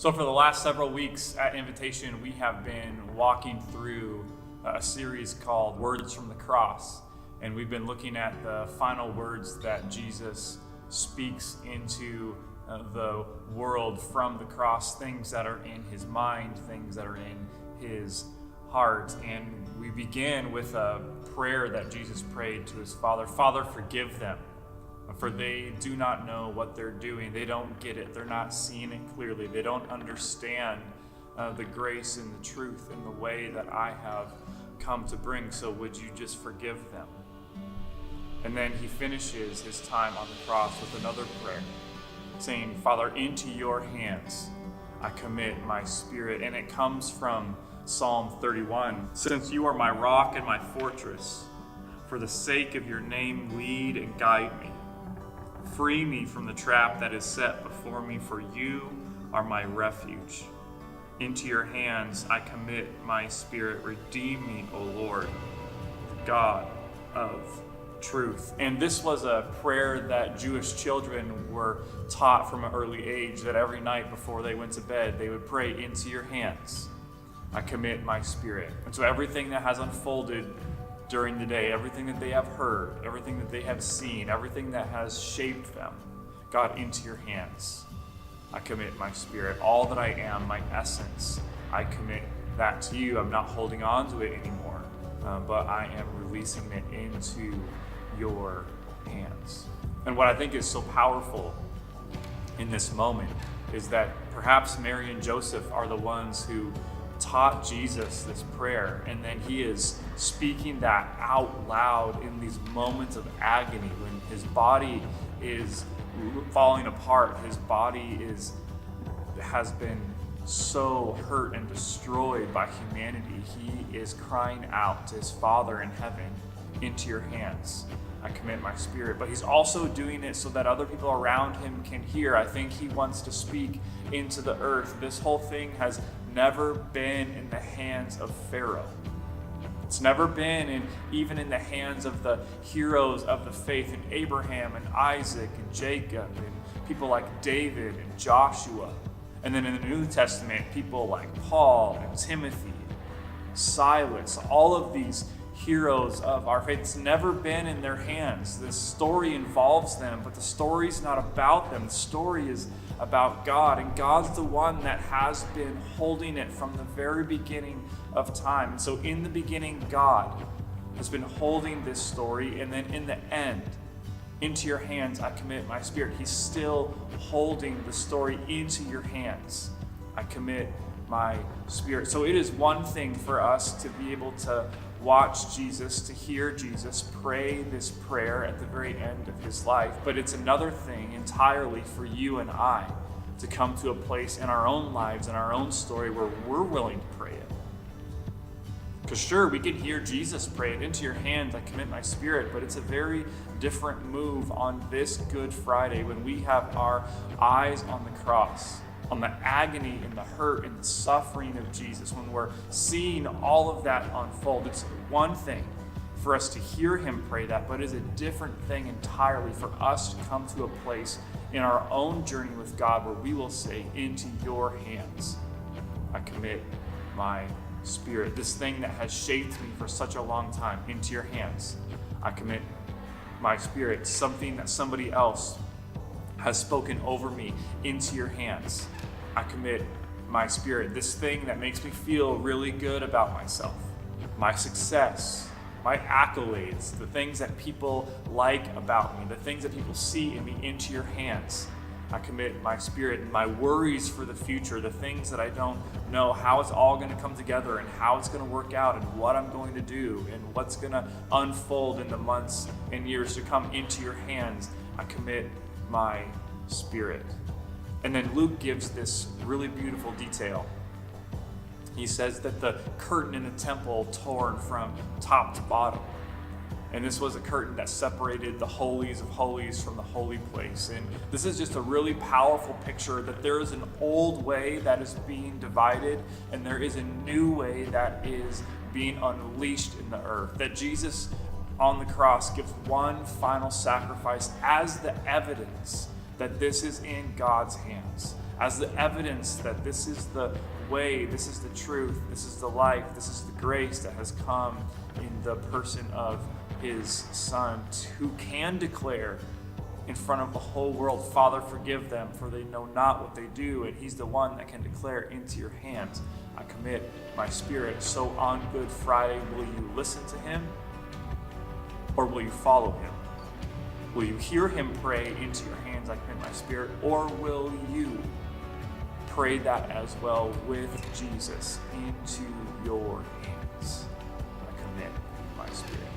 So for the last several weeks at Invitation, we have been walking through a series called Words from the Cross. And we've been looking at the final words that Jesus speaks into the world from the cross, things that are in his mind, things that are in his heart. And we begin with a prayer that Jesus prayed to his Father. Father, forgive them, for they do not know what they're doing. They don't get it. They're not seeing it clearly. They don't understand the grace and the truth in the way that I have come to bring. So would you just forgive them? And then he finishes his time on the cross with another prayer, saying, Father, into your hands I commit my spirit. And it comes from Psalm 31. Since you are my rock and my fortress, for the sake of your name, lead and guide me. Free me from the trap that is set before me, for you are my refuge. Into your hands I commit my spirit. Redeem me, O Lord, God of truth. And this was a prayer that Jewish children were taught from an early age, that every night before they went to bed, they would pray, into your hands I commit my spirit. And so everything that has unfolded during the day, everything that they have heard, everything that they have seen, everything that has shaped them, God, into your hands I commit my spirit. All that I am, my essence, I commit that to you. I'm not holding on to it anymore, but I am releasing it into your hands. And what I think is so powerful in this moment is that perhaps Mary and Joseph are the ones who taught Jesus this prayer, and then he is speaking that out loud in these moments of agony when his body is falling apart, his body has been so hurt and destroyed by humanity. He is crying out to his Father in heaven, into your hands I commit my spirit. But he's also doing it so that other people around him can hear. I think he wants to speak into the earth. This whole thing has never been in the hands of Pharaoh. It's never been even in the hands of the heroes of the faith, in Abraham and Isaac and Jacob and people like David and Joshua. And then in the New Testament, people like Paul and Timothy, Silas, all of these heroes of our faith. It's never been in their hands. This story involves them, but the story's not about them. The story is about God, and God's the one that has been holding it from the very beginning of time. And so in the beginning, God has been holding this story, and then in the end, into your hands I commit my spirit. He's still holding the story into your hands. I commit my spirit. So it is one thing for us to be able to watch Jesus, to hear Jesus pray this prayer at the very end of his life. But it's another thing entirely for you and I to come to a place in our own lives, in our own story, where we're willing to pray it. Because sure, we can hear Jesus pray it, into your hands I commit my spirit, but it's a very different move on this Good Friday when we have our eyes on the cross, on the agony and the hurt and the suffering of Jesus, when we're seeing all of that unfold. It's one thing for us to hear him pray that, but it's a different thing entirely for us to come to a place in our own journey with God where we will say, into your hands I commit my spirit. This thing that has shaped me for such a long time, into your hands I commit my spirit. Something that somebody else has spoken over me, into your hands I commit my spirit. This thing that makes me feel really good about myself, my success, my accolades, the things that people like about me, the things that people see in me, into your hands I commit my spirit. And my worries for the future, the things that I don't know how it's all going to come together and how it's going to work out and what I'm going to do and what's going to unfold in the months and years to come, into your hands I commit my spirit. And then Luke gives this really beautiful detail. He says that the curtain in the temple torn from top to bottom. And this was a curtain that separated the holies of holies from the holy place. And this is just a really powerful picture that there is an old way that is being divided, and there is a new way that is being unleashed in the earth. That Jesus on the cross gives one final sacrifice as the evidence that this is in God's hands, as the evidence that this is the way, this is the truth, this is the life, this is the grace that has come in the person of his Son, who can declare in front of the whole world, Father, forgive them, for they know not what they do. And he's the one that can declare, into your hands I commit my spirit. So on Good Friday, will you listen to him, or will you follow him? Will you hear him pray, into your hands I commit my spirit, or will you pray that as well with Jesus, into your hands I commit my spirit?